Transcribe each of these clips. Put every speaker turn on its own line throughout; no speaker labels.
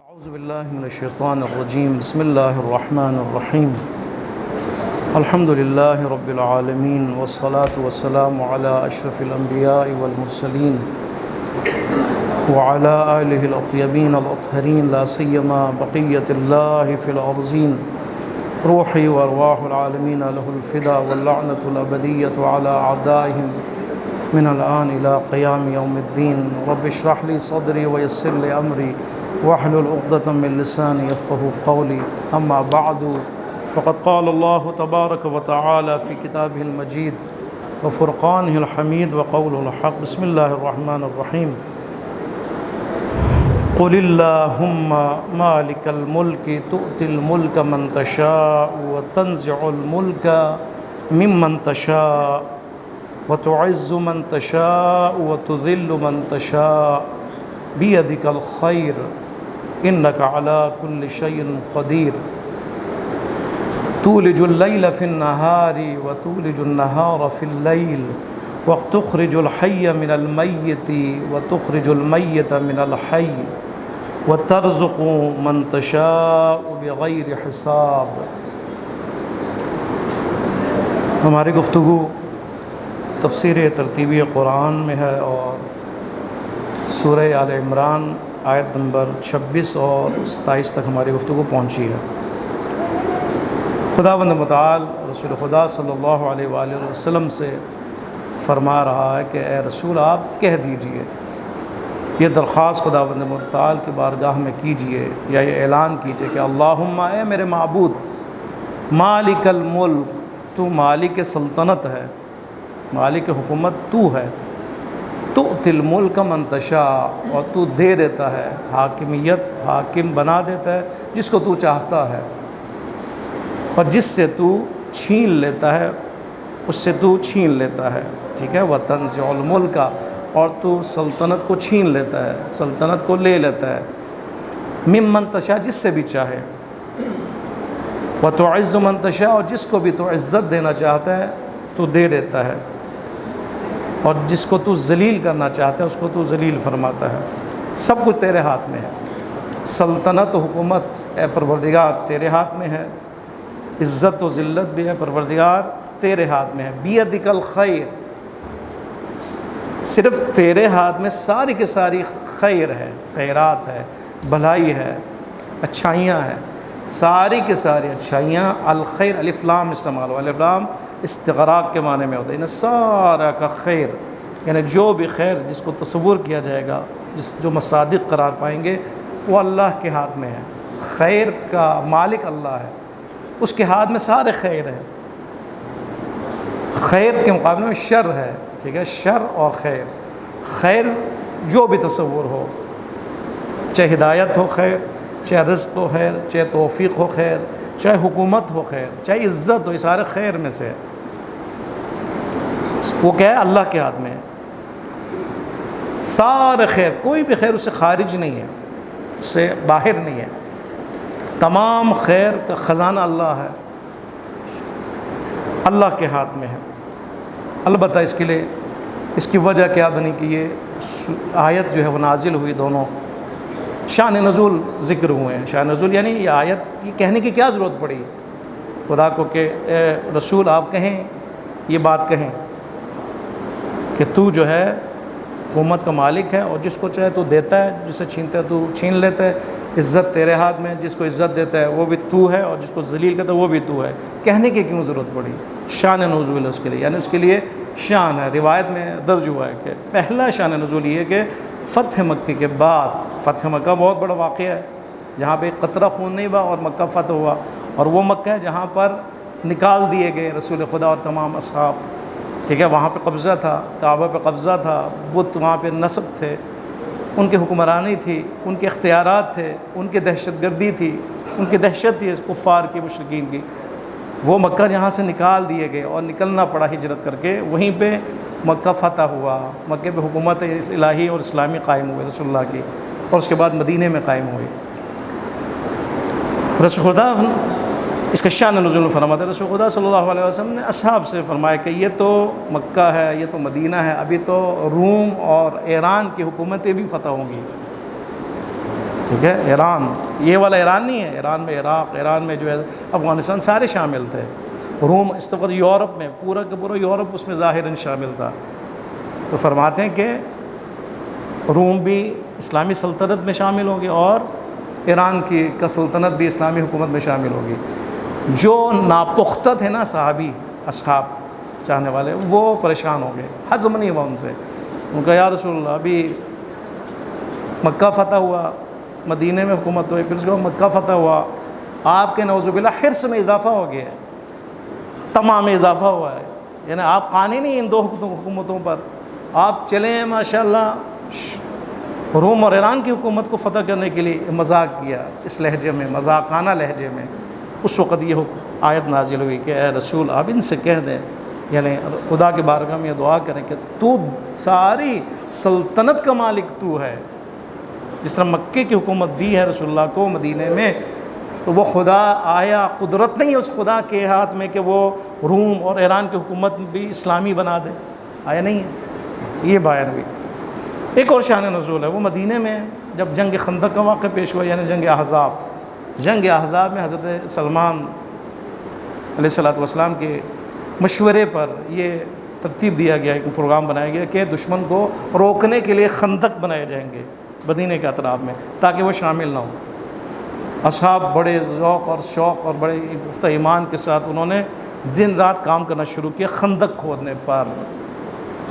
اعوذ باللہ من الشیطان الرجیم بسم اللہ الرحمن الرحیم الحمد للہ رب العالمین والصلاة والسلام علی اشرف الانبیاء والمرسلین وعلى آلہ الاطیبین الاطہرین لا سیما بقیت اللہ فی الارضین روحی وارواح العالمین لہ الفدا واللعنة الابدیۃ علی اعدائہم من الآن الى قیام یوم الدین رب اشرح لی صدری ویسر لی امری واحلل عقدة من لساني يفقهوا قولي أما بعد فقد قال الله تبارك وتعالى في كتابه المجيد وفرقانه الحميد وقوله الحق بسم الله الرحمن الرحيم قل اللهم مالك الملك تؤتي الملك من تشاء وتنزع الملك ممن تشاء وتعز من تشاء وتذل من تشاء بيدك الخير إنك على كل شيء قدير تولج الليل في النهار وتولج النهار في الليل وتخرج الحي من الميت وتخرج الميت من الحي وترزق من تشاء بغير حساب۔ ہماری گفتگو تفسیر ترتیبی قرآن میں ہے اور سورہ آل عمران آیت نمبر 26 اور 27 تک ہماری گفتگو پہنچی ہے۔ خداوند متعال رسول خدا صلی اللہ علیہ وآلہ وسلم سے فرما رہا ہے کہ اے رسول آپ کہہ دیجئے، یہ درخواست خداوند متعال کی بارگاہ میں کیجئے یا یہ اعلان کیجئے کہ اللہم اے میرے معبود مالک الملک، تو مالک سلطنت ہے، مالک حکومت تو ہے، تؤتی الملک من تشاء، اور تو دے دیتا ہے حاکمیت، حاکم بنا دیتا ہے جس کو تو چاہتا ہے، اور جس سے تو چھین لیتا ہے اس سے تو چھین لیتا ہے، ٹھیک ہے، وتنزع الملک، اور تو سلطنت کو چھین لیتا ہے، سلطنت کو لے لیتا ہے، ممن تشاء، جس سے بھی چاہے، وتعز من تشاء، اور جس کو بھی تو عزت دینا چاہتا ہے تو دے دیتا ہے، اور جس کو تو ذلیل کرنا چاہتا ہے اس کو تو ذلیل فرماتا ہے۔ سب کچھ تیرے ہاتھ میں ہے، سلطنت و حکومت اے پروردگار تیرے ہاتھ میں ہے، عزت و ذلت بھی ہے پروردگار تیرے ہاتھ میں ہے، بیدک الخیر، صرف تیرے ہاتھ میں ساری کی ساری خیر ہے، خیرات ہے، بھلائی ہے، اچھائیاں ہیں، ساری کی ساری اچھائیاں، الخیر الف لام استعمال ہوا، الف لام استغراق کے معنی میں ہوتا ہے، یعنی سارا کا خیر، یعنی جو بھی خیر جس کو تصور کیا جائے گا، جو مصادق قرار پائیں گے وہ اللہ کے ہاتھ میں ہے، خیر کا مالک اللہ ہے، اس کے ہاتھ میں سارے خیر ہے، خیر کے مقابلے میں شر ہے، ٹھیک ہے، شر اور خیر، خیر جو بھی تصور ہو، چاہے ہدایت ہو خیر، چاہے رزق ہو خیر، چاہے توفیق ہو خیر، چاہے حکومت ہو خیر، چاہے عزت ہو، یہ سارے خیر میں سے وہ کیا ہے، اللہ کے ہاتھ میں ہے، سارے خیر، کوئی بھی خیر اس سے خارج نہیں ہے، اس سے باہر نہیں ہے، تمام خیر کا خزانہ اللہ ہے، اللہ کے ہاتھ میں ہے۔ البتہ اس کے لیے اس کی وجہ کیا بنی کہ یہ آیت جو ہے وہ نازل ہوئی، دونوں شان نزول ذکر ہوئے ہیں، شان نزول یعنی یہ آیت یہ کہنے کی کیا ضرورت پڑی خدا کو کہ اے رسول آپ کہیں، یہ بات کہیں کہ تو جو ہے حکومت کا مالک ہے، اور جس کو چاہے تو دیتا ہے، جسے چھینتا ہے تو چھین لیتا ہے، عزت تیرے ہاتھ میں، جس کو عزت دیتا ہے وہ بھی تو ہے، اور جس کو ذلیل کرتا ہے وہ بھی تو ہے، کہنے کی کیوں ضرورت پڑی؟ شان نزول ہے اس کے لیے، یعنی اس کے لیے شان ہے۔ روایت میں درج ہوا ہے کہ پہلا شان نزول یہ ہے کہ فتح مکہ کے بعد، فتح مکہ بہت بڑا واقعہ ہے جہاں پہ قطرہ خون نہیں ہوا اور مکہ فتح ہوا، اور وہ مکہ ہے جہاں پر نکال دیے گئے رسول خدا اور تمام اصحاب، ٹھیک ہے، وہاں پہ قبضہ تھا، کعبہ پہ قبضہ تھا، بت وہاں پہ نصب تھے، ان کی حکمرانی تھی، ان کے اختیارات تھے، ان کی دہشت گردی تھی، ان کی دہشت تھی کفار کی، مشرکین کی، وہ مکہ جہاں سے نکال دیے گئے اور نکلنا پڑا ہجرت کر کے، وہیں پہ مکہ فتح ہوا، مکہ پہ حکومت الہی اور اسلامی قائم ہوئے رسول اللہ کی، اور اس کے بعد مدینہ میں قائم ہوئی۔ رسول خدا اس کا شان نزول میں فرماتا ہے، رسول خدا صلی اللہ علیہ وسلم نے اصحاب سے فرمایا کہ یہ تو مکہ ہے، یہ تو مدینہ ہے، ابھی تو روم اور ایران کی حکومتیں بھی فتح ہوں گی، ٹھیک ہے، ایران، یہ والا ایران نہیں ہے، ایران میں عراق، ایران میں جو ہے افغانستان، سارے شامل تھے۔ روم اس وقت یورپ میں، پورا کا پورا یورپ اس میں ظاہراً شامل تھا۔ تو فرماتے ہیں کہ روم بھی اسلامی سلطنت میں شامل ہوگی اور ایران کی کا سلطنت بھی اسلامی حکومت میں شامل ہوگی۔ جو ناپختہ تھے نا صحابی، اصحاب چاہنے والے، وہ پریشان ہو گئے، ہضم نہیں ہوا ان سے۔ ان کا یا رسول اللہ ابھی مکہ فتح ہوا، مدینہ میں حکومت ہوئی، پھر اس کے بعد مکہ فتح ہوا، آپ کے نعوذ باللہ حرص میں اضافہ ہو گیا ہے، طمع میں اضافہ ہوا ہے، یعنی آپ قانی نہیں ان دو حکومتوں پر، آپ چلیں ماشاءاللہ روم اور ایران کی حکومت کو فتح کرنے کے لیے مذاق کیا، اس لہجے میں، مذاقانہ لہجے میں۔ اس وقت یہ آیت نازل ہوئی کہ اے رسول آپ ان سے کہہ دیں، یعنی خدا کے بارگاہ میں یہ دعا کریں کہ تو ساری سلطنت کا مالک تو ہے، جس طرح مکے کی حکومت دی ہے رسول اللہ کو مدینے میں، تو وہ خدا آیا قدرت نہیں ہے اس خدا کے ہاتھ میں کہ وہ روم اور ایران کی حکومت بھی اسلامی بنا دے؟ آیا نہیں ہے، یہ بیان ہوئی۔ ایک اور شان نزول ہے، وہ مدینے میں جب جنگ خندق کا واقعہ پیش ہوا، یعنی جنگ احزاب میں حضرت سلمان علیہ السلام کے مشورے پر یہ ترتیب دیا گیا، ایک پروگرام بنایا گیا کہ دشمن کو روکنے کے لیے خندق بنائے جائیں گے مدینے کے اطراف میں تاکہ وہ شامل نہ ہوں۔ اصحاب بڑے ذوق اور شوق اور بڑے پختہ ایمان کے ساتھ انہوں نے دن رات کام کرنا شروع کیا خندق کھودنے پر۔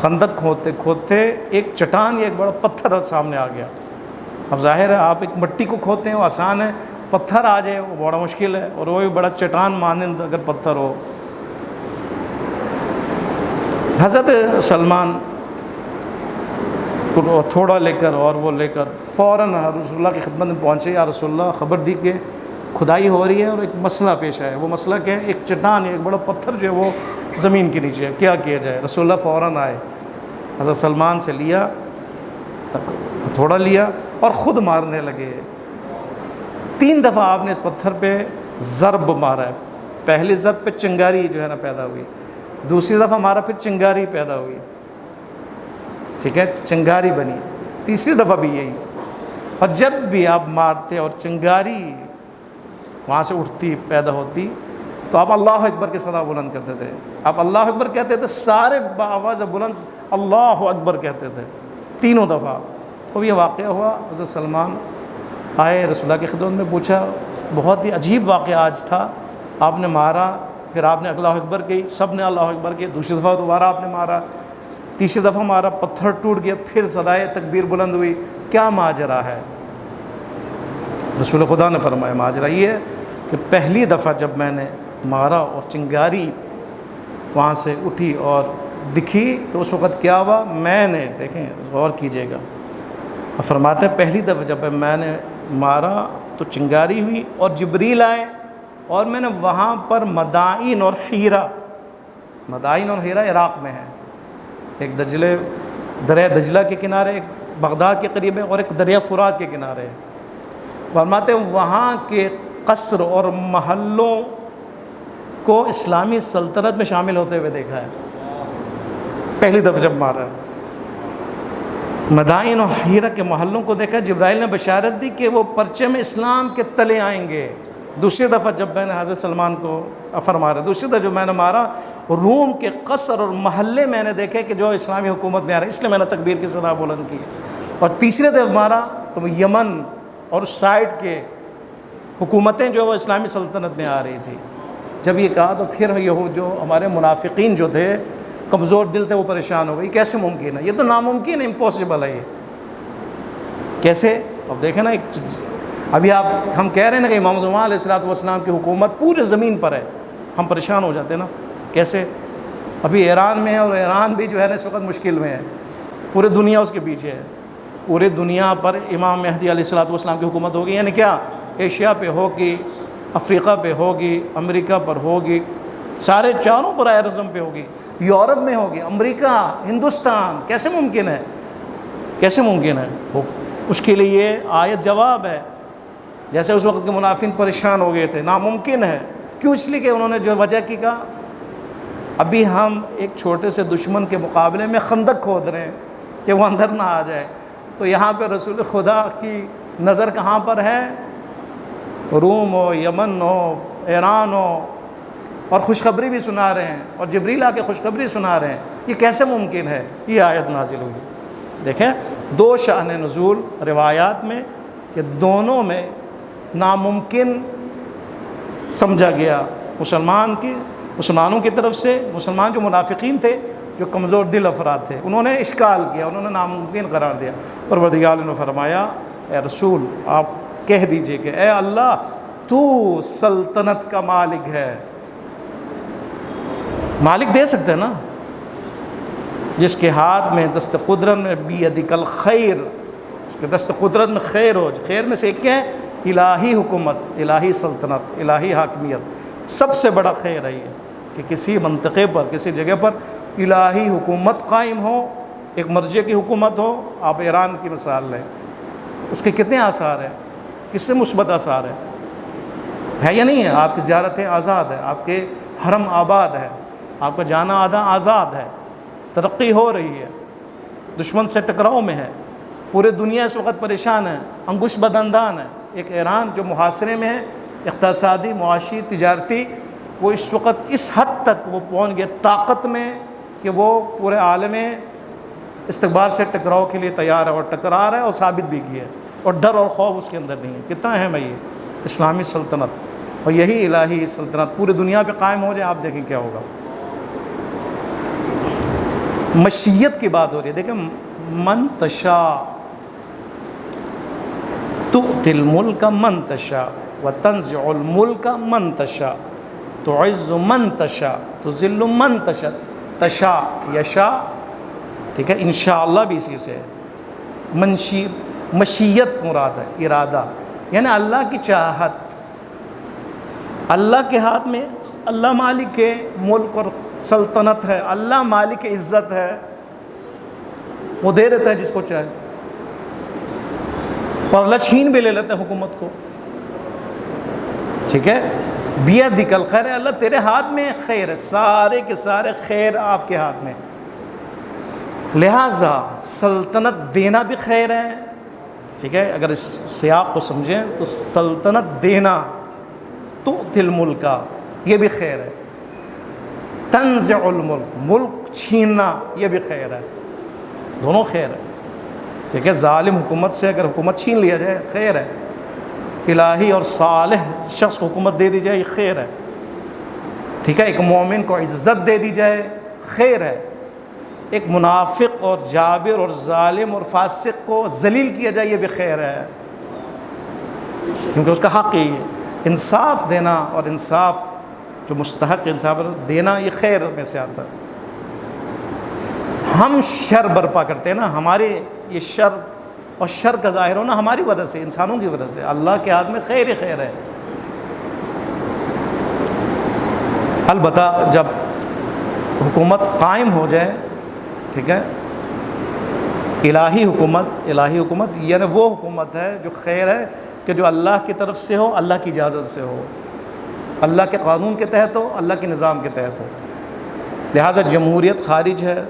خندق کھودتے کھودتے ایک چٹان یا ایک بڑا پتھر سامنے آ گیا۔ اب ظاہر ہے آپ ایک مٹی کو کھودتے ہیں وہ آسان ہے، پتھر آ جائے وہ بڑا مشکل ہے، اور وہ بھی بڑا چٹان مانند اگر پتھر ہو۔ حضرت سلمان کو تھوڑا لے کر اور وہ لے کر فوراً رسول اللہ کی خدمت میں پہنچے، یا رسول اللہ خبر دی کہ کھدائی ہو رہی ہے اور ایک مسئلہ پیش آیا۔ وہ مسئلہ کیا ہے؟ ایک چٹان، ایک بڑا پتھر جو ہے وہ زمین کے نیچے ہے، کیا کیا جائے؟ رسول اللہ فوراً آئے، حضرت سلمان سے لیا، تھوڑا لیا اور خود مارنے لگے۔ 3 دفعہ آپ نے اس پتھر پہ ضرب مارا ہے۔ پہلی ضرب پہ چنگاری جو ہے نا پیدا ہوئی، دوسری دفعہ مارا پھر چنگاری پیدا ہوئی، ٹھیک ہے، چنگاری بنی، تیسری دفعہ بھی یہی۔ اور جب بھی آپ مارتے اور چنگاری وہاں سے اٹھتی پیدا ہوتی تو آپ اللہ اکبر کے صدا بلند کرتے تھے، آپ اللہ اکبر کہتے تھے، سارے بآواز بلند اللہ اکبر کہتے تھے 3 دفعہ۔ تو یہ واقعہ ہوا، حضرت سلمان آئے رسول اللہ کی خدمت میں، پوچھا بہت ہی عجیب واقعہ آج تھا، آپ نے مارا، پھر آپ نے اللہ اکبر کی، سب نے اللہ اکبر کی، دوسری دفعہ دوبارہ آپ نے مارا، تیسری دفعہ مارا، پتھر ٹوٹ گیا، پھر صدائے تکبیر بلند ہوئی، کیا ماجرا ہے؟ رسول خدا نے فرمایا ماجرا یہ ہے کہ پہلی دفعہ جب میں نے مارا اور چنگاری وہاں سے اٹھی اور دکھی تو اس وقت کیا ہوا؟ میں نے، دیکھیں غور کیجئے گا، فرماتے ہیں پہلی دفعہ جب میں نے مارا تو چنگاری ہوئی اور جبریل آئے، اور میں نے وہاں پر مدائن اور حیرہ عراق میں ہے، ایک دریا دجلہ کے کنارے، ایک بغداد کے قریب ہے، اور ایک دریا فرات کے کنارے ہے۔ فرماتے ہیں وہاں کے قصر اور محلوں کو اسلامی سلطنت میں شامل ہوتے ہوئے دیکھا ہے پہلی دفعہ جب مارا ہے۔ مدائن اور حیرہ کے محلوں کو دیکھا، جبرائیل نے بشارت دی کہ وہ پرچم اسلام کے تلے آئیں گے۔ دوسری دفعہ جب میں نے حضرت سلمان کو فرما رہا، دوسری دفعہ جو میں نے مارا، روم کے قصر اور محلے میں نے دیکھے کہ جو اسلامی حکومت میں آ رہے ہیں، اس لیے میں نے تکبیر کی صدا بلند کی۔ اور تیسری دفعہ مارا تو یمن اور اس سائڈ کے حکومتیں جو وہ اسلامی سلطنت میں آ رہی تھی۔ جب یہ کہا تو پھر یہود جو ہمارے منافقین جو تھے، کمزور دل تھے، وہ پریشان ہو گئی، کیسے ممکن ہے؟ یہ تو ناممکن ہے، امپاسبل ہے، یہ کیسے؟ اب دیکھیں نا، ابھی ہم کہہ رہے ہیں نا کہ امام زمان علیہ السلام کی حکومت پورے زمین پر ہے، ہم پریشان ہو جاتے ہیں نا، کیسے؟ ابھی ایران میں ہے، اور ایران بھی جو ہے نا اس وقت مشکل میں ہے، پورے دنیا اس کے پیچھے ہے، پورے دنیا پر امام مہدی علیہ السلام کی حکومت ہوگی، یعنی کیا؟ ایشیا پہ ہوگی، افریقہ پہ ہوگی، امریکہ پر ہوگی، سارے چاروں پر اعظم پہ ہوگی، یورپ میں ہوگی، امریکہ، ہندوستان، کیسے ممکن ہے؟ کیسے ممکن ہے؟ اس کے لیے یہ آیت جواب ہے۔ جیسے اس وقت کے منافقین پریشان ہو گئے تھے، ناممکن ہے، کیوں؟ اس لیے کہ انہوں نے جو وجہ کی کہا، ابھی ہم ایک چھوٹے سے دشمن کے مقابلے میں خندق کھود رہے ہیں کہ وہ اندر نہ آ جائے، تو یہاں پہ رسول خدا کی نظر کہاں پر ہے؟ روم ہو، یمن ہو، ایران ہو، اور خوشخبری بھی سنا رہے ہیں، اور جبریل آ کے خوشخبری سنا رہے ہیں. یہ کیسے ممکن ہے؟ یہ آیت نازل ہوئی. دیکھیں دو شأن نزول روایات میں کہ دونوں میں ناممکن سمجھا گیا. مسلمانوں کی طرف سے، مسلمان جو منافقین تھے، جو کمزور دل افراد تھے، انہوں نے اشکال کیا، انہوں نے ناممکن قرار دیا. پروردگار نے فرمایا اے رسول آپ کہہ دیجئے کہ اے اللہ تو سلطنت کا مالک ہے. مالک دے سکتے ہیں نا، جس کے ہاتھ میں دست قدرت میں بیدک الخیر، اس کے دست قدرت میں خیر ہو. خیر میں سے کیا ہے؟ الہی حکومت، الہی سلطنت، الہی حاکمیت. سب سے بڑا خیر ہے یہ کہ کسی منطقے پر، کسی جگہ پر الہی حکومت قائم ہو، ایک مرجع کی حکومت ہو. آپ ایران کی مثال لیں، اس کے کتنے آثار ہیں، کس سے مثبت آثار ہے یا نہیں ہے؟ آپ کی زیارتیں آزاد ہے، آپ کے حرم آباد ہے، آپ کا جانا آنا آزاد ہے، ترقی ہو رہی ہے، دشمن سے ٹکراؤ میں ہے. پورے دنیا اس وقت پریشان ہے، انگوش بدندان ہے. ایک ایران جو محاصرے میں ہے، اقتصادی، معاشی، تجارتی، وہ اس وقت اس حد تک وہ پہنچ گیا طاقت میں کہ وہ پورے عالم استقبال سے ٹکراؤ کے لیے تیار ہے، اور ٹکرا رہا ہے، اور ثابت بھی کیا ہے، اور ڈر اور خوف اس کے اندر نہیں ہے. کتنا اہم ہے یہ اسلامی سلطنت، اور یہی الہی سلطنت پوری دنیا پہ قائم ہو جائے. آپ دیکھیں کیا ہوگا. مشیت کی بات ہو رہی ہے. دیکھیں من تشاء تؤتی الملک من تشاء وتنزع الملک من تشاء تعز من تشاء تذل من تشاء. تشاء یشاء، ٹھیک ہے، انشاءاللہ بھی اسی سے. مشیت مراد ہے ارادہ، یعنی اللہ کی چاہت. اللہ کے ہاتھ میں، اللہ مالک ملک اور سلطنت ہے، اللہ مالک عزت ہے، وہ دے دیتا ہے جس کو چاہے، اور اللہ چھین بھی لے لیتا ہے حکومت کو. ٹھیک ہے، بیدک الخیر، اللہ تیرے ہاتھ میں خیر ہے، سارے کے سارے خیر آپ کے ہاتھ میں. لہٰذا سلطنت دینا بھی خیر ہے. ٹھیک ہے، اگر اس سیاق کو سمجھیں تو سلطنت دینا، تؤتی الملک، یہ بھی خیر ہے. تنزع الملک، ملک چھیننا، یہ بھی خیر ہے. دونوں خیر ہے. ٹھیک ہے، ظالم حکومت سے اگر حکومت چھین لیا جائے خیر ہے، الہی اور صالح شخص کو حکومت دے دی جائے یہ خیر ہے. ٹھیک ہے، ایک مومن کو عزت دے دی جائے خیر ہے. ایک منافق اور جابر اور ظالم اور فاسق کو ذلیل کیا جائے یہ بھی خیر ہے، کیونکہ اس کا حق ہی ہے. انصاف دینا اور انصاف جو مستحق انصاف دینا یہ خیر میں سے آتا ہے. ہم شر برپا کرتے ہیں نا، ہمارے یہ شر اور شر کا ظاہر ہونا ہماری وجہ سے، انسانوں کی وجہ سے. اللہ کے ہاتھ میں خیر ہی خیر ہے. البتہ جب حکومت قائم ہو جائے، ٹھیک ہے، الہی حکومت یعنی وہ حکومت ہے جو خیر ہے کہ جو اللہ کی طرف سے ہو، اللہ کی اجازت سے ہو، اللہ کے قانون کے تحت ہو، اللہ کے نظام کے تحت ہو. لہٰذا جمہوریت خارج ہے،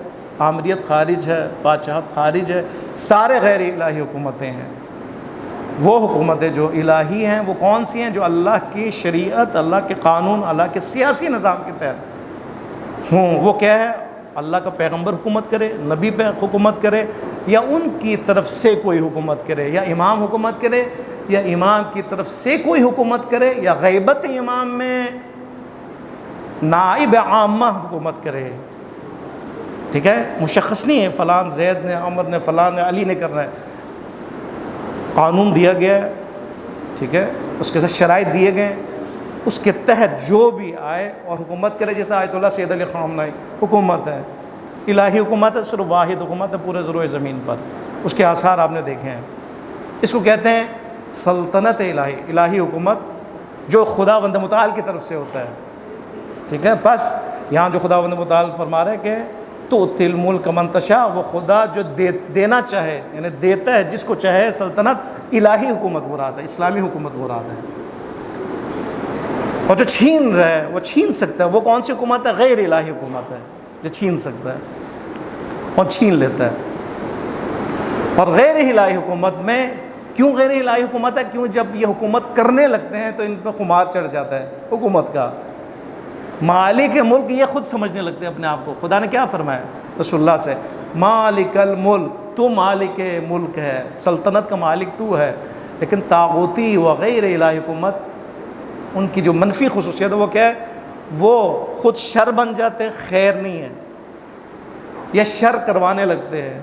آمریت خارج ہے، بادشاہت خارج ہے، سارے غیر الہی حکومتیں ہیں. وہ حکومتیں جو الہی ہیں وہ کون سی ہیں؟ جو اللہ کی شریعت، اللہ کے قانون، اللہ کے سیاسی نظام کے تحت ہوں. وہ کیا ہے؟ اللہ کا پیغمبر حکومت کرے، نبی پہ حکومت کرے، یا ان کی طرف سے کوئی حکومت کرے، یا امام حکومت کرے، یا امام کی طرف سے کوئی حکومت کرے، یا غیبت امام میں نائب عامہ حکومت کرے. ٹھیک ہے، مشخص نہیں ہے فلان زید نے، عمر نے، فلان نے، علی نے کرنا ہے. قانون دیا گیا ہے، ٹھیک ہے، اس کے ساتھ شرائط دیے گئے، اس کے تحت جو بھی آئے اور حکومت کرے. جس طرح آیت اللہ سید علی خامنہ حکومت ہے، الہی حکومت ہے، صرف واحد حکومت ہے پورے ذروع زمین پر. اس کے آثار آپ نے دیکھے ہیں. اس کو کہتے ہیں سلطنت الہی حکومت، جو خداوند متعال کی طرف سے ہوتا ہے. ٹھیک ہے، بس یہاں جو خداوند متعال فرما رہے ہیں کہ تؤتی الملک من تشاء، وہ خدا جو دینا چاہے، یعنی دیتا ہے جس کو چاہے سلطنت. الہی حکومت مراد ہے، اسلامی حکومت مراد ہے. اور جو چھین رہا ہے وہ چھین سکتا ہے. وہ کون سی حکومت ہے؟ غیر الہی حکومت ہے، جو چھین سکتا ہے اور چھین لیتا ہے. اور غیر الہی حکومت میں کیوں غیر الہی حکومت ہے؟ کیوں جب یہ حکومت کرنے لگتے ہیں تو ان پہ خمار چڑھ جاتا ہے حکومت کا. مالک ملک یہ خود سمجھنے لگتے ہیں اپنے آپ کو. خدا نے کیا فرمایا رسول اللہ سے؟ مالک الملک، تو مالک ملک ہے، سلطنت کا مالک تو ہے. لیکن طاغوتی و غیر الہی حکومت، ان کی جو منفی خصوصیت ہے وہ کیا ہے؟ وہ خود شر بن جاتے ہیں، خیر نہیں ہے، یا شر کروانے لگتے ہیں.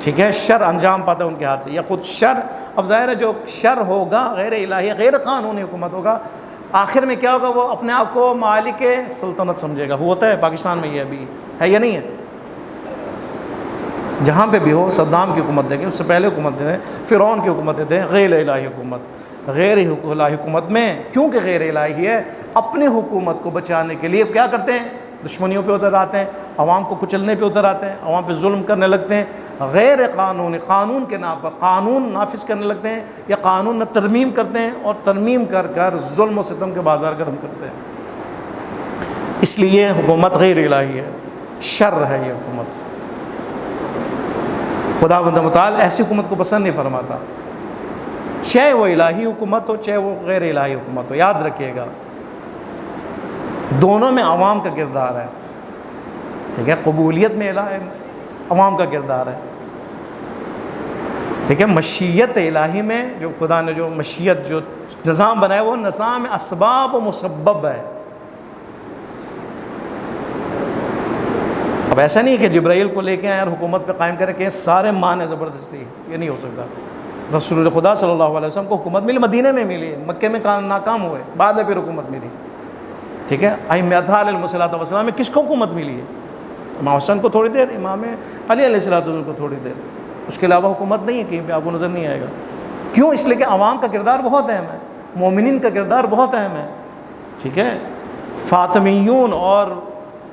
ٹھیک ہے، شر انجام پاتا ہے ان کے ہاتھ سے، یا خود شر. اب ظاہر ہے جو شر ہوگا غیر الہی غیر قانونی حکومت ہوگا، آخر میں کیا ہوگا؟ وہ اپنے آپ کو مالک سلطنت سمجھے گا. وہ ہوتا ہے پاکستان میں، یہ ابھی ہے یا نہیں ہے؟ جہاں پہ بھی ہو، صدام کی حکومت دیکھیں، اس سے پہلے حکومت دیں، فرعون کی حکومتیں دیں، غیر الہی حکومت. غیر الہی حکومت میں کیونکہ غیر الہی ہے، اپنی حکومت کو بچانے کے لیے کیا کرتے ہیں؟ دشمنیوں پہ اتر آتے ہیں، عوام کو کچلنے پہ اتر آتے ہیں، عوام پہ ظلم کرنے لگتے ہیں، غیر قانونی، قانون کے نام پر قانون نافذ کرنے لگتے ہیں، یا قانون میں ترمیم کرتے ہیں، اور ترمیم کر کر ظلم و ستم کے بازار گرم کرتے ہیں. اس لیے حکومت غیر الہی ہے، شر ہے یہ حکومت. خدا بند متعال ایسی حکومت کو پسند نہیں فرماتا، چاہے وہ الہی حکومت ہو چاہے وہ غیر الہی حکومت ہو. یاد رکھیے گا دونوں میں عوام کا کردار ہے. ٹھیک ہے، قبولیت میں عوام کا کردار ہے. ٹھیک ہے، مشیت الہی میں جو خدا نے جو مشیت جو نظام بنایا وہ نظام اسباب و مسبب ہے. اب ایسا نہیں کہ جبرائیل کو لے کے آئے اور حکومت پہ قائم کرے کہ سارے مانے زبردستی، یہ نہیں ہو سکتا. رسول خدا صلی اللہ علیہ وسلم کو حکومت ملی، مدینہ میں ملی، مکے میں ناکام ہوئے، بعد میں پھر حکومت ملی. ٹھیک ہے، ائمہ علیہ الصلوۃ والسلام میں کس کو حکومت ملی ہے؟ امام حسن کو تھوڑی دیر، امام علی علیہ الصلوۃ والسلام کو تھوڑی دیر، اس کے علاوہ حکومت نہیں ہے کہیں پہ، آپ کو نظر نہیں آئے گا. کیوں؟ اس لیے کہ عوام کا کردار بہت اہم ہے، مومنین کا کردار بہت اہم ہے. ٹھیک ہے، فاطمیون اور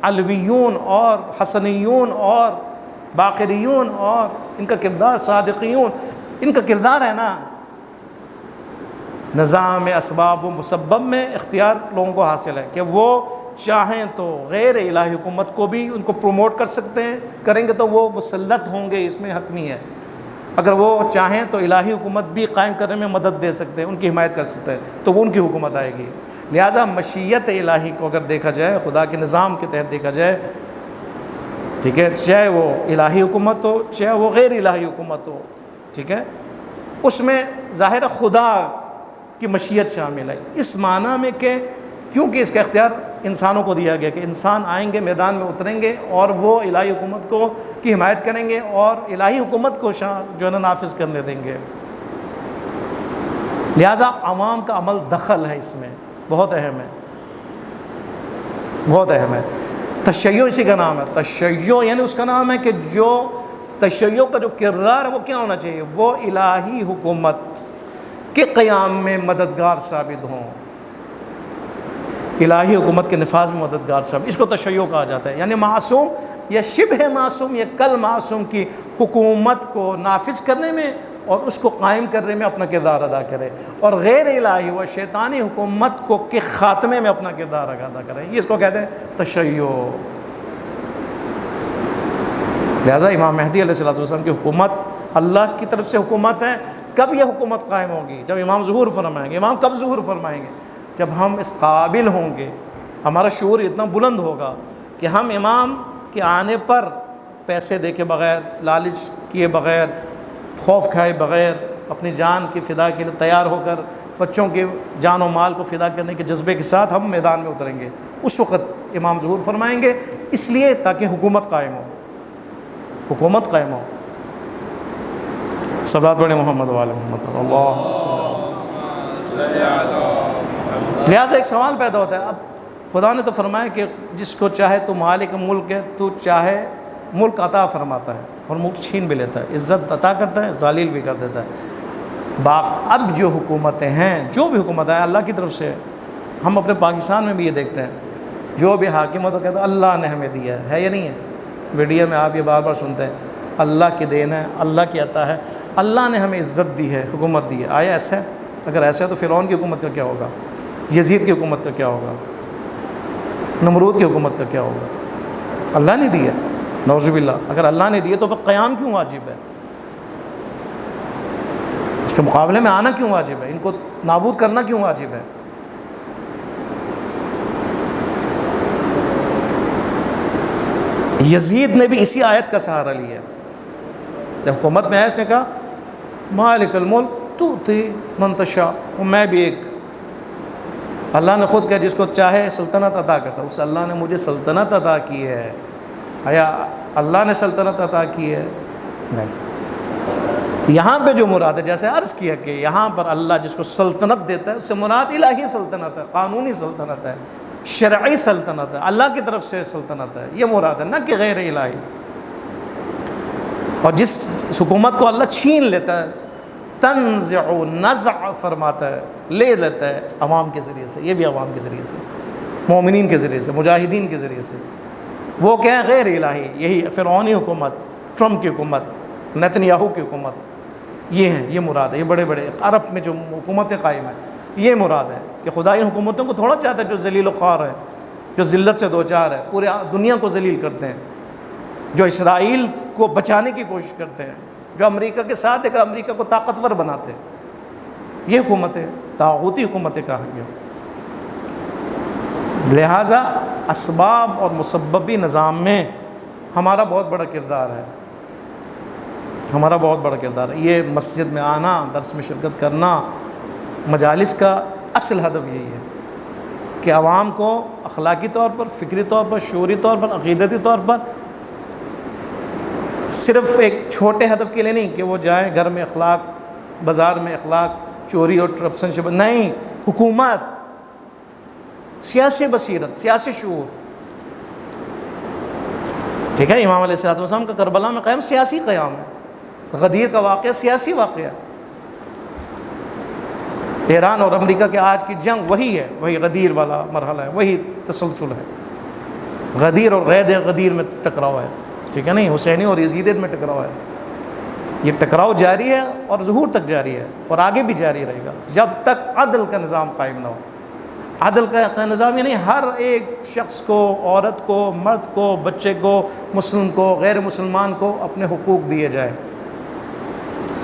علویون اور حسنیون اور باقریون اور ان کا کردار، صادقیون، ان کا کردار ہے نا. نظام اسباب و مسبب میں اختیار لوگوں کو حاصل ہے کہ وہ چاہیں تو غیر الہی حکومت کو بھی ان کو پروموٹ کر سکتے ہیں، کریں گے تو وہ مسلط ہوں گے، اس میں حتمی ہے. اگر وہ چاہیں تو الہی حکومت بھی قائم کرنے میں مدد دے سکتے ہیں، ان کی حمایت کر سکتے ہیں، تو وہ ان کی حکومت آئے گی. لہٰذا مشیت الہی کو اگر دیکھا جائے، خدا کے نظام کے تحت دیکھا جائے، ٹھیک ہے، چاہے وہ الہی حکومت ہو چاہے وہ غیر الہی حکومت ہو، ٹھیک ہے، اس میں ظاہر خدا کی مشیت شامل ہے، اس معنی میں کہ کیونکہ اس کا اختیار انسانوں کو دیا گیا کہ انسان آئیں گے، میدان میں اتریں گے اور وہ الہی حکومت کو کی حمایت کریں گے اور الہی حکومت کو جو ہے نا نافذ کرنے دیں گے. لہٰذا عوام کا عمل دخل ہے اس میں، بہت اہم ہے، بہت اہم ہے. تشیع اسی کا نام ہے، تشیع یعنی اس کا نام ہے کہ جو تشیع کا جو کردار ہے وہ کیا ہونا چاہیے؟ وہ الہی حکومت کے قیام میں مددگار ثابت ہوں، الہی حکومت کے نفاذ میں مددگار ثابت. اس کو تشیع کہا جاتا ہے، یعنی معصوم یا شبہ معصوم یا کل معصوم کی حکومت کو نافذ کرنے میں اور اس کو قائم کرنے میں اپنا کردار ادا کرے، اور غیر الہی و شیطانی حکومت کو کے خاتمے میں اپنا کردار ادا کرے. یہ اس کو کہتے ہیں تشیع. لہٰذا امام مہدی علیہ السلام کی حکومت اللہ کی طرف سے حکومت ہے. کب یہ حکومت قائم ہوگی؟ جب امام ظہور فرمائیں گے. امام کب ظہور فرمائیں گے؟ جب ہم اس قابل ہوں گے، ہمارا شعور اتنا بلند ہوگا کہ ہم امام کے آنے پر پیسے دے کے بغیر، لالچ کیے بغیر، خوف کھائے بغیر، اپنی جان کی فدا کے لیے تیار ہو کر بچوں کے جان و مال کو فدا کرنے کے جذبے کے ساتھ ہم میدان میں اتریں گے. اس وقت امام ظہور فرمائیں گے، اس لیے تاکہ حکومت قائم ہو، حکومت قائم ہو. صلوات پڑھیں محمد وعلی محمد. اللہ لہٰذا ایک سوال پیدا ہوتا ہے. اب خدا نے تو فرمایا کہ جس کو چاہے تو مالک ملک ہے، تو چاہے ملک عطا فرماتا ہے اور ملک چھین بھی لیتا ہے، عزت عطا کرتا ہے، ذلیل بھی کر دیتا ہے. اب جو حکومتیں ہیں، جو بھی حکومت ہے اللہ کی طرف سے. ہم اپنے پاکستان میں بھی یہ دیکھتے ہیں، جو بھی حاکم ہو تو کہتا ہے اللہ نے ہمیں دیا ہے یا نہیں ہے؟ میڈیا میں آپ یہ بار بار سنتے ہیں، اللہ کی دین ہے، اللہ کی عطا ہے، اللہ نے ہمیں عزت دی ہے، حکومت دی ہے. آیا ایسا ہے؟ اگر ایسا ہے تو فرعون کی حکومت کا کیا ہوگا؟ یزید کی حکومت کا کیا ہوگا؟ نمرود کی حکومت کا کیا ہوگا؟ اللہ نے دی ہے، نعوذ باللہ. اگر اللہ نے دی ہے تو پھر قیام کیوں واجب ہے؟ کے مقابلے میں آنا کیوں واجب ہے؟ ان کو نابود کرنا کیوں واجب ہے؟ یزید نے بھی اسی آیت کا سہارا لیا. جب حکومت میں آیا اس نے کہا مالک الملک تؤتی من تشاء، میں بھی ایک، اللہ نے خود کہا جس کو چاہے سلطنت عطا کرتا. اس اللہ نے مجھے سلطنت عطا کی ہے. آیا اللہ نے سلطنت عطا کی ہے؟ نہیں. یہاں پہ جو مراد ہے، جیسے عرض کیا کہ یہاں پر اللہ جس کو سلطنت دیتا ہے اس سے مراد الہی سلطنت ہے، قانونی سلطنت ہے، شرعی سلطنت ہے، اللہ کی طرف سے سلطنت ہے، یہ مراد ہے، نہ کہ غیر الہی. اور جس حکومت کو اللہ چھین لیتا ہے، تنزع نزع فرماتا ہے، لے لیتا ہے عوام کے ذریعے سے. یہ بھی عوام کے ذریعے سے، مومنین کے ذریعے سے، مجاہدین کے ذریعے سے. وہ کیا ہے؟ غیر الہی. یہی فرعونی حکومت، ٹرمپ کی حکومت، نیتنیاہو کی حکومت، یہ ہیں، یہ مراد ہے. یہ بڑے بڑے عرب میں جو حکومتیں قائم ہیں یہ مراد ہے کہ خدا ان حکومتوں کو تھوڑا چاہتا ہے جو ذلیل و خوار ہے، جو ذلت سے دوچار ہے، پورے دنیا کو ذلیل کرتے ہیں، جو اسرائیل کو بچانے کی کوشش کرتے ہیں، جو امریکہ کے ساتھ ایک امریکہ کو طاقتور بناتے ہیں. یہ حکومتیں طاغوتی حکومتیں کہا گیا. لہٰذا اسباب اور مسببی نظام میں ہمارا بہت بڑا کردار ہے، ہمارا بہت بڑا کردار ہے. یہ مسجد میں آنا، درس میں شرکت کرنا، مجالس کا اصل ہدف یہی ہے کہ عوام کو اخلاقی طور پر، فکری طور پر، شعوری طور پر، عقیدتی طور پر صرف ایک چھوٹے ہدف کے لیے نہیں کہ وہ جائیں گھر میں اخلاق، بازار میں اخلاق، چوری اور کرپشن سے نہیں، حکومت، سیاسی بصیرت، سیاسی شعور. ٹھیک ہے، امام علیہ السلام کا کربلا میں قیام سیاسی قیام ہے. غدیر کا واقعہ سیاسی واقعہ. ایران اور امریکہ کے آج کی جنگ وہی ہے، وہی غدیر والا مرحلہ ہے، وہی تسلسل ہے. غدیر اور غیر غدیر میں ٹکراؤ ہے. ٹھیک ہے نہیں، حسینی اور یزیدیت میں ٹکراؤ ہے. یہ ٹکراؤ جاری ہے اور ظہور تک جاری ہے اور آگے بھی جاری رہے گا جب تک عدل کا نظام قائم نہ ہو. عدل کا نظام یعنی ہر ایک شخص کو، عورت کو، مرد کو، بچے کو، مسلم کو، غیر مسلمان کو اپنے حقوق دیے جائے.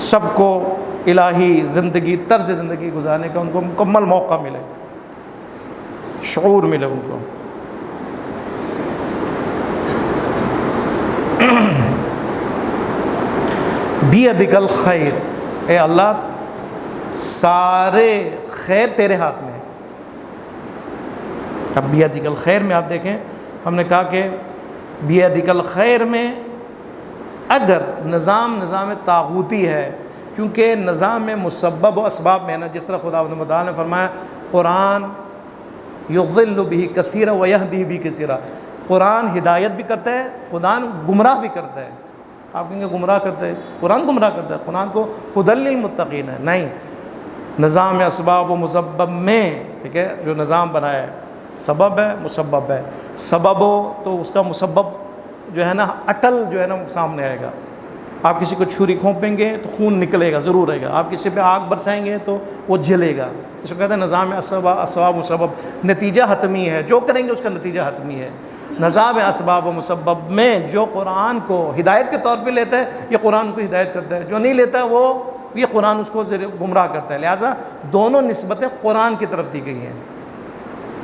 سب کو الہی زندگی، طرز زندگی گزارنے کا ان کو مکمل موقع ملے، شعور ملے ان کو. بیدک الخیر، اے اللہ سارے خیر تیرے ہاتھ میں ہے. اب بیدک الخیر میں آپ دیکھیں، ہم نے کہا کہ بیدک الخیر میں اگر نظام طاغوتی ہے، کیونکہ نظام میں مسبب و اسباب میں ہے نا، جس طرح خدا متعالی نے فرمایا قرآن یضل بہ کثیرا ویہدی بہ کثیرا، قرآن ہدایت بھی کرتا ہے، خدا گمراہ بھی کرتا ہے. آپ کہیں گے گمراہ کرتا ہے، قرآن گمراہ کرتا ہے، قرآن کو ہدی للمتقین ہے. نہیں، نظام اسباب و مسبب میں، ٹھیک ہے، جو نظام بنایا ہے، سبب ہے، مسبب ہے. سبب ہو تو اس کا مسبب جو ہے نا اٹل جو ہے نا سامنے آئے گا. آپ کسی کو چھری کھونپیں گے تو خون نکلے گا، ضرور رہے گا. آپ کسی پہ آگ برسائیں گے تو وہ جلے گا. اس کو کہتے ہیں نظام اسباب مسبب، نتیجہ حتمی ہے، جو کریں گے اس کا نتیجہ حتمی ہے. نظام اسباب و مسبب میں جو قرآن کو ہدایت کے طور پہ لیتا ہے یہ قرآن کو ہدایت کرتا ہے، جو نہیں لیتا ہے وہ یہ قرآن اس کو گمراہ کرتا ہے. لہٰذا دونوں نسبتیں قرآن کی طرف دی گئی ہیں،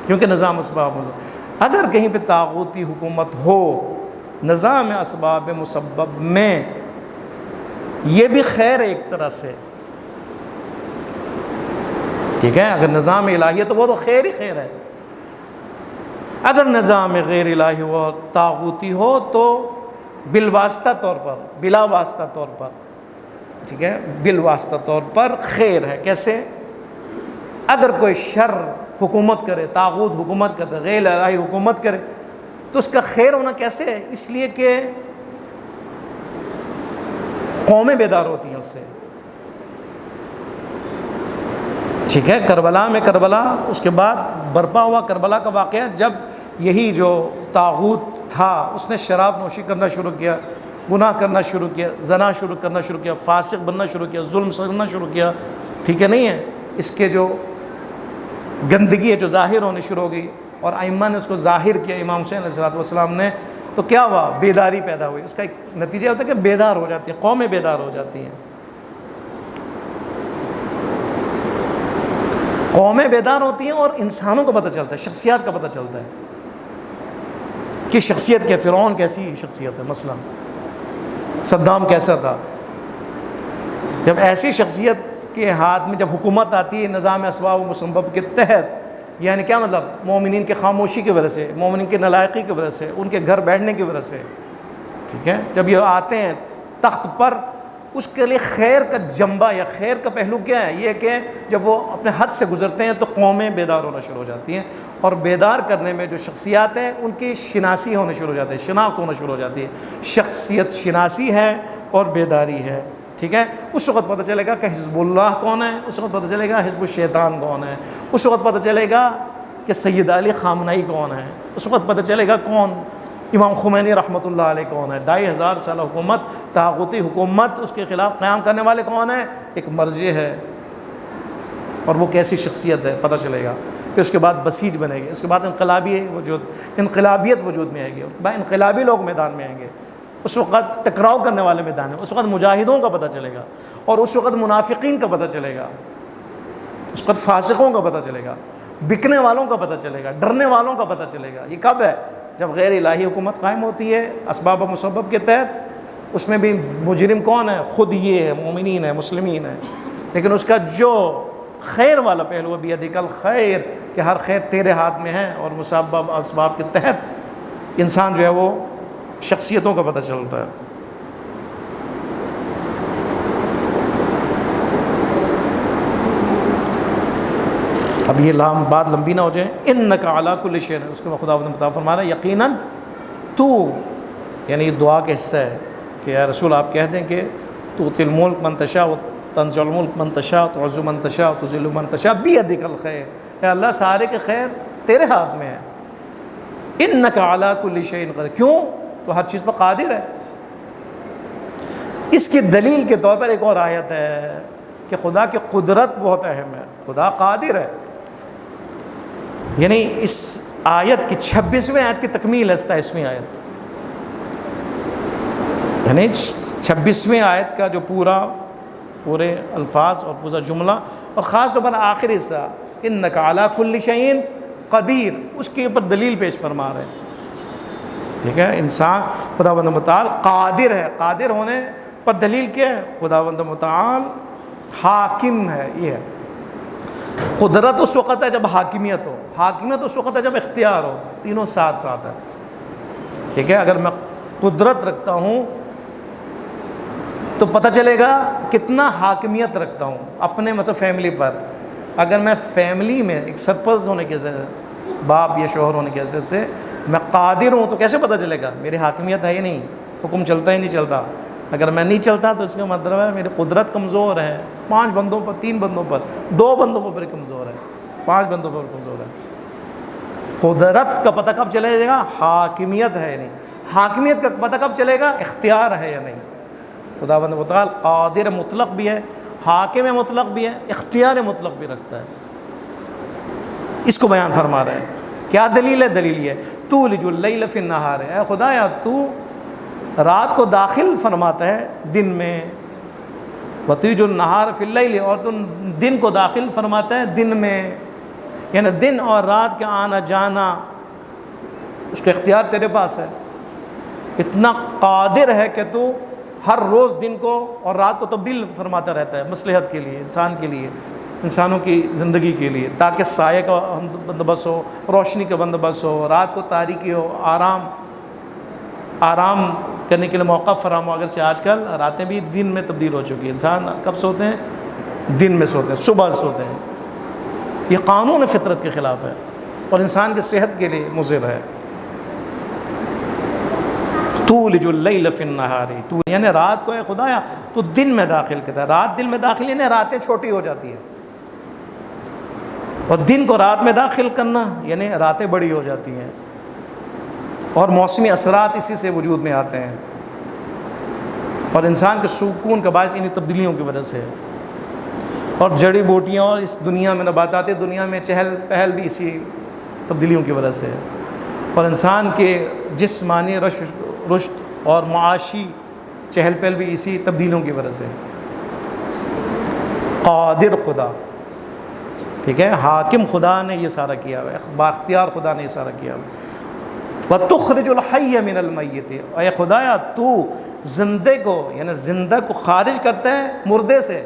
کیونکہ نظام اسباب مسبب. اگر کہیں پہ طاغوتی حکومت ہو نظام اسباب مسبب میں، یہ بھی خیر ہے ایک طرح سے. ٹھیک ہے، اگر نظام الہی ہے تو وہ تو خیر ہی خیر ہے. اگر نظام غیر الہی ہو، طاغوتی ہو، تو بالواسطہ طور پر، بلا واسطہ طور پر، ٹھیک ہے، بالواسطہ طور پر خیر ہے. کیسے؟ اگر کوئی شر حکومت کرے، طاغوت حکومت کرے، غیر الہی حکومت کرے، تو اس کا خیر ہونا کیسے ہے؟ اس لیے کہ قومیں بیدار ہوتی ہیں اس سے. ٹھیک ہے، کربلا میں، کربلا اس کے بعد برپا ہوا کربلا کا واقعہ، جب یہی جو طاغوت تھا اس نے شراب نوشی کرنا شروع کیا، گناہ کرنا شروع کیا، زنا شروع کرنا شروع کیا، فاسق بننا شروع کیا، ظلم کرنا شروع کیا. ٹھیک ہے نہیں ہے، اس کے جو گندگی ہے جو ظاہر ہونے شروع ہو گئی، اور ائمہ نے اس کو ظاہر کیا، امام حسین علیہ السلام نے، تو کیا ہوا؟ بیداری پیدا ہوئی. اس کا ایک نتیجہ ہوتا ہے کہ بیدار ہو جاتی ہیں قومیں، بیدار ہو جاتی ہیں. قومیں بیدار ہوتی ہیں اور انسانوں کو پتہ چلتا ہے، شخصیات کا پتہ چلتا ہے کہ شخصیت کیا، فرعون کیسی شخصیت ہے، مثلا صدام کیسا تھا۔ جب ایسی شخصیت کے ہاتھ میں جب حکومت آتی ہے نظام اسباب و مسبب کے تحت، یعنی کیا مطلب، مومنین کی خاموشی کی وجہ سے، مومنین کی نالائقی کی وجہ سے، ان کے گھر بیٹھنے کی وجہ سے، ٹھیک ہے، جب یہ آتے ہیں تخت پر، اس کے لیے خیر کا جنبہ یا خیر کا پہلو کیا ہے، یہ کہ جب وہ اپنے حد سے گزرتے ہیں تو قومیں بیدار ہونا شروع ہو جاتی ہیں، اور بیدار کرنے میں جو شخصیات ہیں ان کی شناسی ہونا شروع ہو جاتی ہے، شناخت ہونا شروع ہو جاتی ہے، شخصیت شناسی ہے اور بیداری ہے، ٹھیک ہے۔ اس وقت پتہ چلے گا کہ حزب اللہ کون ہے، اس وقت پتہ چلے گا حزب الشیطان کون ہے، اس وقت پتہ چلے گا کہ سید علی خامنئی کون ہے، اس وقت پتہ چلے گا کون امام خمینی رحمۃ اللہ علیہ کون ہے، 2500 سالہ حکومت، طاغوتی حکومت، اس کے خلاف قیام کرنے والے کون ہیں، ایک مرجع ہے، اور وہ کیسی شخصیت ہے پتہ چلے گا۔ پھر اس کے بعد بسیج بنے گی، اس کے بعد انقلابیت وجود میں آئے گی، اس کے بعد انقلابی لوگ میدان میں آئیں گے، اس وقت ٹکراؤ کرنے والے میدان میں، اس وقت مجاہدوں کا پتہ چلے گا، اور اس وقت منافقین کا پتہ چلے گا، اس وقت فاسقوں کا پتہ چلے گا، بکنے والوں کا پتہ چلے گا، ڈرنے والوں کا پتہ چلے گا۔ یہ کب ہے؟ جب غیر الہی حکومت قائم ہوتی ہے اسباب و مسبب کے تحت، اس میں بھی مجرم کون ہے؟ خود یہ ہے، مومنین ہے، مسلمین ہے، لیکن اس کا جو خیر والا پہلو ہے، بیدک الخیر، کہ ہر خیر تیرے ہاتھ میں ہے، اور مسبب اسباب کے تحت انسان جو ہے وہ شخصیتوں کا پتہ چلتا ہے۔ اب یہ بات لمبی نہ ہو جائے، انک علی کل شیء، اس کے بعد خداوند متعال فرما رہا ہے یقیناً تو، یعنی یہ دعا کا حصہ ہے کہ یا رسول آپ کہہ دیں کہ تؤتی الملک من تشاء تنزع الملک من تشاء تعز من تشاء تذل من تشاء بیدک الخیر، اے اللہ سارے کے خیر تیرے ہاتھ میں ہے، انک علی کل شیء قدیر، کیوں؟ تو ہر چیز پر قادر ہے۔ اس کی دلیل کے طور پر ایک اور آیت ہے کہ خدا کی قدرت بہت اہم ہے، خدا قادر ہے، یعنی اس آیت کی 26ویں آیت کی تکمیل ہے 27ویں آیت، یعنی 26ویں آیت کا جو پورے الفاظ اور پورا جملہ، اور خاص طور پر آخری حصہ انک علی کل شیء قدیر، اس کے اوپر دلیل پیش فرما رہے ہیں، ٹھیک ہے۔ انسان خداوند متعال قادر ہے، قادر ہونے پر دلیل کیا ہے؟ خداوند متعال حاکم ہے، یہ ہے۔ قدرت اس وقت ہے جب حاکمیت ہو، حاکمیت اس وقت ہے جب اختیار ہو، تینوں ساتھ ساتھ ہے، ٹھیک ہے۔ اگر میں قدرت رکھتا ہوں تو پتہ چلے گا کتنا حاکمیت رکھتا ہوں اپنے مثلا فیملی پر۔ اگر میں فیملی میں ایک سرپرست ہونے کی وجہ سے، باپ یا شوہر ہونے کی وجہ سے میں قادر ہوں، تو کیسے پتہ چلے گا میری حاکمیت ہے یا نہیں، حکم چلتا ہی نہیں چلتا۔ اگر میں نہیں چلتا تو اس کا مطلب ہے میری قدرت کمزور ہے، 5 بندوں پر، 3 بندوں پر، 2 بندوں پر کمزور ہے، 5 بندوں پر کمزور ہے۔ قدرت کا پتہ کب چلے گا؟ حاکمیت ہے یا نہیں۔ حاکمیت کا پتہ کب چلے گا؟ اختیار ہے یا نہیں۔ خداوند متعال قادر مطلق بھی ہے، حاکم مطلق بھی ہے، اختیار مطلق بھی رکھتا ہے۔ اس کو بیان فرما رہا ہے۔ کیا دلیل ہے؟ دلیل یہ ہے تولج اللیل فی النہار، اے خدایا تو رات کو داخل فرماتا ہے دن میں، وتولج النہار فی اللیل، اور تو دن کو داخل فرماتا ہے دن میں، یعنی دن اور رات کا آنا جانا اس کا اختیار تیرے پاس ہے۔ اتنا قادر ہے کہ تو ہر روز دن کو اور رات کو تبدیل فرماتا رہتا ہے، مصلحت کے لیے، انسان کے لیے، انسانوں کی زندگی کے لیے، تاکہ سایہ کا بندوبست ہو، روشنی کا بندوبست ہو، رات کو تاریکی ہو، آرام کرنے کے لیے موقع فراہم ہو۔ اگرچہ آج کل راتیں بھی دن میں تبدیل ہو چکی ہیں، انسان کب سوتے ہیں؟ دن میں سوتے ہیں، صبح سوتے ہیں۔ یہ قانون فطرت کے خلاف ہے اور انسان کی صحت کے لیے مضر ہے۔ تولج اللیل فی النہار، تو یعنی رات کو، اے خدایا تو دن میں داخل کرتا ہے، رات دن میں داخل یعنی راتیں چھوٹی ہو جاتی ہیں، اور دن کو رات میں داخل کرنا یعنی راتیں بڑی ہو جاتی ہیں، اور موسمی اثرات اسی سے وجود میں آتے ہیں، اور انسان کے سکون کا باعث انہی تبدیلیوں کی وجہ سے ہے۔ اور جڑی بوٹیاں اور اس دنیا میں نباتاتی دنیا میں چہل پہل بھی اسی تبدیلیوں کی وجہ سے ہے، اور انسان کے جسمانی رشد اور معاشی چہل پہل بھی اسی تبدیلیوں کی وجہ سے ہے۔ قادر خدا، ٹھیک ہے، حاکم خدا نے یہ سارا کیا ہوا ہے، بااختیار خدا نے یہ سارا کیا ہوا ہے۔ وَتُخْرِجُ الْحَيَّ مِنَ الْمَيِّتِ، اے خدایا تو زندے کو یعنی زندہ کو خارج کرتا ہے مردے سے،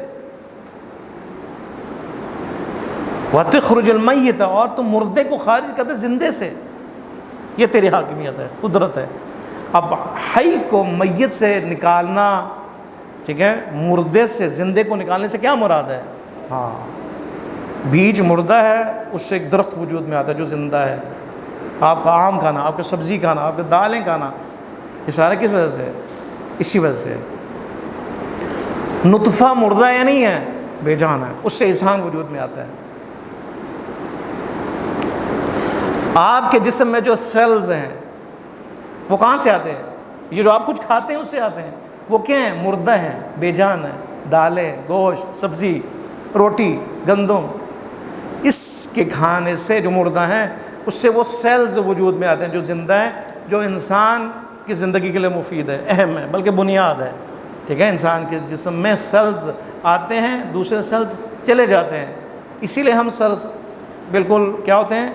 وَتُخْرِجُ الْمَيِّتَ، اور تو مردے کو خارج کرتا ہے زندے سے، یہ تیری حاکمیت ہے، قدرت ہے۔ اب حی کو میت سے نکالنا، ٹھیک ہے، مردے سے زندے کو نکالنے سے کیا مراد ہے؟ ہاں، بیج مردہ ہے، اس سے ایک درخت وجود میں آتا ہے جو زندہ ہے۔ آپ کا آم کھانا، آپ کا سبزی کھانا، آپ کے دالیں کھانا، یہ سارا کس وجہ سے ہے؟ اسی وجہ سے۔ نطفہ مردہ یا نہیں ہے، بے جان ہے، اس سے انسان وجود میں آتا ہے۔ آپ کے جسم میں جو سیلز ہیں وہ کہاں سے آتے ہیں؟ یہ جو آپ کچھ کھاتے ہیں اس سے آتے ہیں، وہ کیا ہیں؟ مردہ ہیں، بے جان ہیں، دالیں، گوشت، سبزی، روٹی، گندم، اس کے کھانے سے جو مردہ ہیں اس سے وہ سیلز وجود میں آتے ہیں جو زندہ ہیں، جو انسان کی زندگی کے لیے مفید ہے، اہم ہے، بلکہ بنیاد ہے، ٹھیک ہے۔ انسان کے جسم میں سیلز آتے ہیں، دوسرے سیلز چلے جاتے ہیں، اسی لیے ہم سیلز بالکل کیا ہوتے ہیں،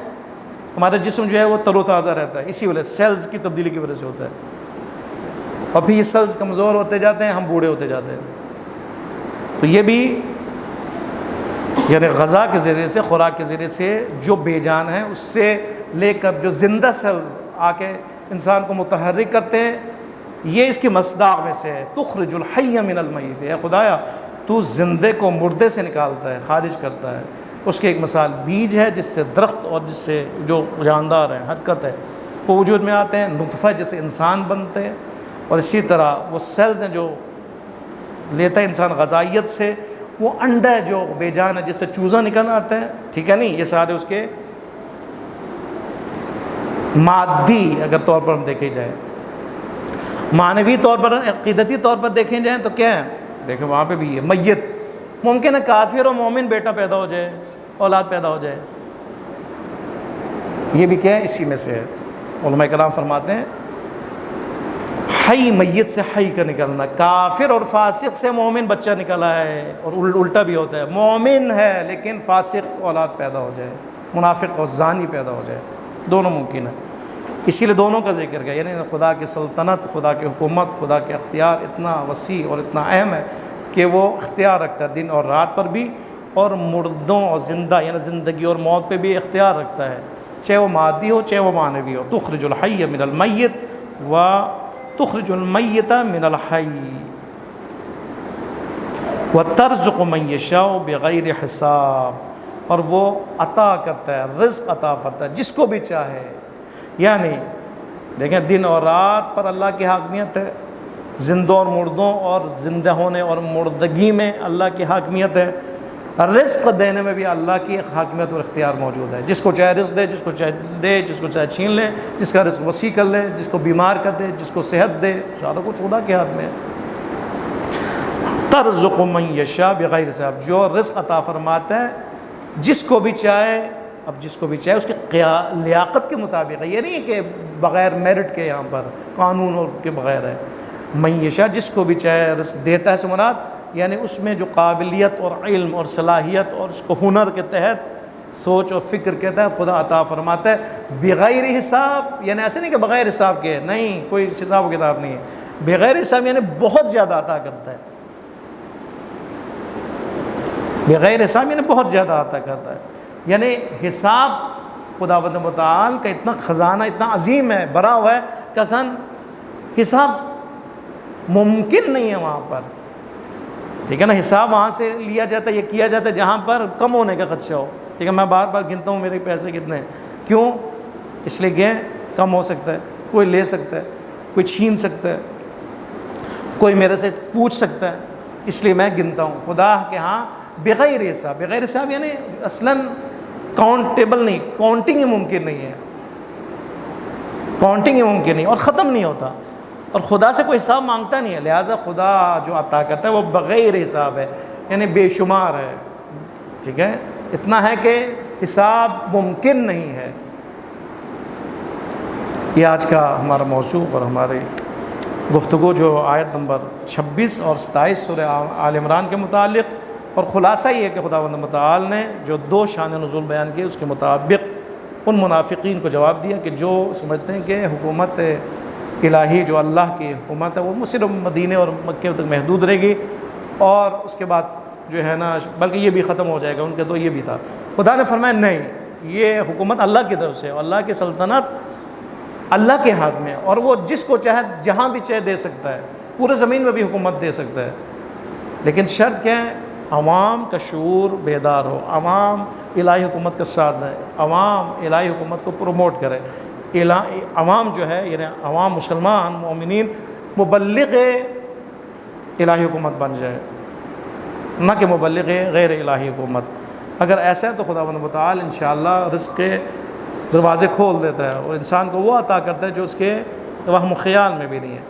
ہمارا جسم جو ہے وہ تر و تازہ رہتا ہے، اسی وجہ سے سیلز کی تبدیلی کی وجہ سے ہوتا ہے، اور پھر یہ سیلز کمزور ہوتے جاتے ہیں، ہم بوڑھے ہوتے جاتے ہیں۔ تو یہ بھی یعنی غذا کے ذریعے سے، خوراک کے ذریعے سے جو بے جان ہیں اس سے لے کر جو زندہ سیلز آ کے انسان کو متحرک کرتے ہیں، یہ اس کی مصداق میں سے ہے۔ تخرج الحی من المیت، اے خدایا تو زندے کو مردے سے نکالتا ہے، خارج کرتا ہے۔ اس کی ایک مثال بیج ہے جس سے درخت اور جس سے جو جاندار ہے، حرکت ہے، وہ وجود میں آتے ہیں۔ نطفہ جس سے انسان بنتے ہیں، اور اسی طرح وہ سیلز ہیں جو لیتا ہے انسان غذائیت سے، وہ انڈا ہے جو بے جان ہے جس سے چوزا نکل آتا ہے، ٹھیک ہے نہیں، یہ سارے اس کے مادی اگر طور پر ہم دیکھے جائیں، معنوی طور پر، عقیدتی طور پر دیکھیں جائیں تو کیا ہے؟ دیکھیں وہاں پہ بھی ہے میت، ممکن ہے کافر اور مومن بیٹا پیدا ہو جائے، اولاد پیدا ہو جائے، یہ بھی کیا ہے؟ اسی میں سے ہے۔ علماء کرام فرماتے ہیں حی میت سے حی کا نکلنا، کافر اور فاسق سے مومن بچہ نکلا ہے، اور الٹا بھی ہوتا ہے، مومن ہے لیکن فاسق اولاد پیدا ہو جائے، منافق اور زانی پیدا ہو جائے، دونوں ممکن ہے۔ اسی لیے دونوں کا ذکر کیا، یعنی خدا کی سلطنت، خدا کی حکومت، خدا کے اختیار اتنا وسیع اور اتنا اہم ہے کہ وہ اختیار رکھتا ہے دن اور رات پر بھی، اور مردوں اور زندہ یعنی زندگی اور موت پہ بھی اختیار رکھتا ہے، چاہے وہ مادی ہو چاہے وہ معنوی ہو۔ تخرج الحی من المیت و تخرج المیت من الحی وترزق من یشاء بغیر حساب، اور وہ عطا کرتا ہے، رزق عطا کرتا ہے جس کو بھی چاہے۔ یعنی دیکھیں دن اور رات پر اللہ کی حاکمیت ہے، زندوں اور مردوں اور زندہ ہونے اور مردگی میں اللہ کی حاکمیت ہے، رزق دینے میں بھی اللہ کی ایک حاکمیت اور اختیار موجود ہے، جس کو چاہے رزق دے، جس کو چاہے دے، جس کو چاہے چھین لے، جس کا رزق وسیع کر لے، جس کو بیمار کر دے، جس کو صحت دے، سارا کچھ خدا کے ہاتھ میں ہے۔ ترزق من یشاء بغیر حساب، جو رزق عطا فرماتا ہے جس کو بھی چاہے، اب جس کو بھی چاہے اس کی لیاقت کے مطابق ہے، یہ نہیں ہے کہ بغیر میرٹ کے، یہاں پر قانون کے بغیر ہے۔ من یشاء جس کو بھی چاہے رزق دیتا ہے سے مراد یعنی اس میں جو قابلیت اور علم اور صلاحیت اور اس کو ہنر کے تحت، سوچ اور فکر کے تحت خدا عطا فرماتا ہے بغیر حساب، یعنی ایسے نہیں کہ بغیر حساب کے، نہیں، کوئی حساب و کتاب نہیں ہے، بغیر حساب یعنی بہت زیادہ عطا کرتا ہے، بغیر حساب یعنی بہت زیادہ عطا کرتا ہے، یعنی حساب خداوند متعال کا اتنا خزانہ اتنا عظیم ہے، بھرا ہوا ہے کہ اصلاً حساب ممکن نہیں ہے وہاں پر، ٹھیک ہے نا۔ حساب وہاں سے لیا جاتا ہے، یہ کیا جاتا ہے جہاں پر کم ہونے کا خدشہ ہو، ٹھیک ہے، میں بار بار گنتا ہوں میرے پیسے کتنے ہیں، کیوں؟ اس لیے کہ کم ہو سکتا ہے، کوئی لے سکتا ہے، کوئی چھین سکتا ہے، کوئی میرے سے پوچھ سکتا ہے، اس لیے میں گنتا ہوں۔ خدا کے ہاں بغیر حساب، بغیر حساب یعنی اصلاً کاؤنٹیبل نہیں، کاؤنٹنگ ہی ممکن نہیں ہے، کاؤنٹنگ ہی ممکن نہیں، اور ختم نہیں ہوتا، اور خدا سے کوئی حساب مانگتا نہیں ہے، لہٰذا خدا جو عطا کرتا ہے وہ بغیر حساب ہے، یعنی بے شمار ہے، ٹھیک ہے، اتنا ہے کہ حساب ممکن نہیں ہے۔ یہ آج کا ہمارا موضوع اور ہماری گفتگو جو آیت نمبر 26 اور 27 سورہ آل عمران کے متعلق، اور خلاصہ یہ ہے کہ خداوند متعال نے جو 2 شان نزول بیان کیے اس کے مطابق ان منافقین کو جواب دیا کہ جو سمجھتے ہیں کہ حکومت الہی جو اللہ کی حکومت ہے وہ صرف مدینے اور مکے تک محدود رہے گی، اور اس کے بعد جو ہے نا بلکہ یہ بھی ختم ہو جائے گا، ان کے تو یہ بھی تھا۔ خدا نے فرمایا نہیں، یہ حکومت اللہ کی طرف سے، اور اللہ کی سلطنت اللہ کے ہاتھ میں، اور وہ جس کو چاہے جہاں بھی چاہے دے سکتا ہے، پورے زمین میں بھی حکومت دے سکتا ہے، لیکن شرط کیا ہے؟ عوام کا شعور بیدار ہو، عوام الہی حکومت کا ساتھ دیں، عوام الہی حکومت کو پروموٹ کرے، عوام جو ہے یعنی عوام مسلمان مومنین مبلغ الہی حکومت بن جائے، نہ کہ مبلغ غیر الہی حکومت۔ اگر ایسا ہے تو خداوند متعال انشاءاللہ رزق کے دروازے کھول دیتا ہے اور انسان کو وہ عطا کرتا ہے جو اس کے وہم و خیال میں بھی نہیں ہے،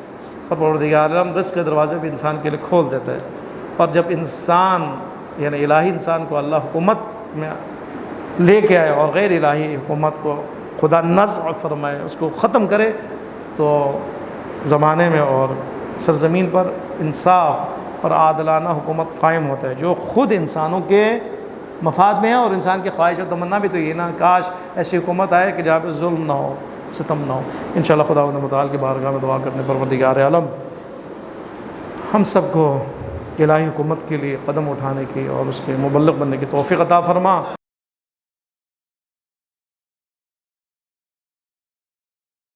اور پروردگار عالم رزق کے دروازے بھی انسان کے لیے کھول دیتا ہے۔ اور جب انسان یعنی الہی انسان کو اللہ حکومت میں لے کے آئے اور غیر الہی حکومت کو خدا نزع فرمائے، اس کو ختم کرے، تو زمانے میں اور سرزمین پر انصاف اور عادلانہ حکومت قائم ہوتا ہے، جو خود انسانوں کے مفاد میں ہے، اور انسان کی خواہش و تمنا بھی تو یہ نا کاش ایسی حکومت آئے کہ جہاں پہ ظلم نہ ہو، ستم نہ ہو۔ انشاءاللہ خداوند متعال کی بارگاہ میں دعا کرنے پروردگار عالم ہم سب کو الہی حکومت کے لیے قدم اٹھانے کی اور اس کے مبلغ بننے کی توفیق عطا فرما۔